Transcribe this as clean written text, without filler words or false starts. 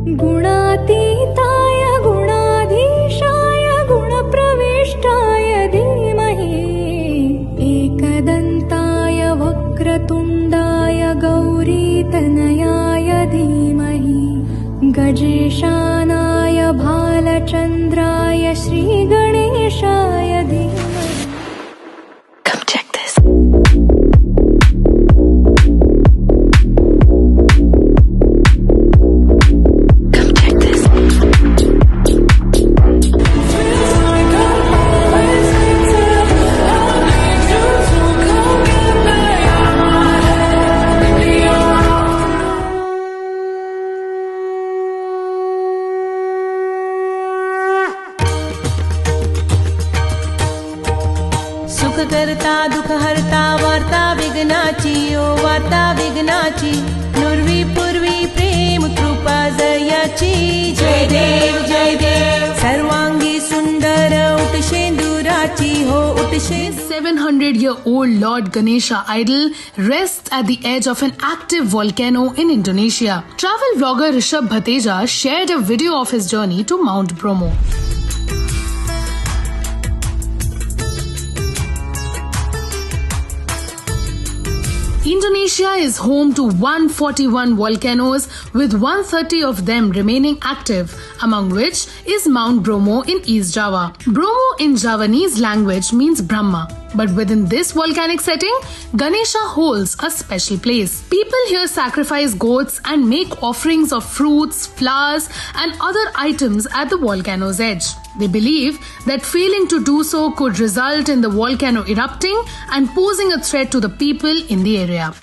गुणातीताय गुणाधीशाय गुणप्रविष्टाय धीमहि एकदन्ताय वक्रतुण्डाय गौरीतनयाय धीमहि गजेशानाय भालचन्द्राय श्रीगणेशाय धीमहि। Come check this. Come check this. सुख करता दुख हरता वार्ता विघ्नाची ओ वार्ता विघ्नाची नुर्वी पूर्वी प्रेम कृपा जयाची जय देव सर्वांगी सुंदर उटशेंदुराची हो उटशे 700-year-old Lord Ganesha idol rests at the edge of an active volcano in Indonesia. Travel vlogger Rishabh Bhateja shared a video of his journey to Mount Bromo. Indonesia is home to 141 volcanoes, with 130 of them remaining active, among which is Mount Bromo in East Java. Bromo in Javanese language means Brahma, but within this volcanic setting, Ganesha holds a special place. People here sacrifice goats and make offerings of fruits, flowers, and other items at the volcano's edge. They believe that failing to do so could result in the volcano erupting and posing a threat to the people in the area.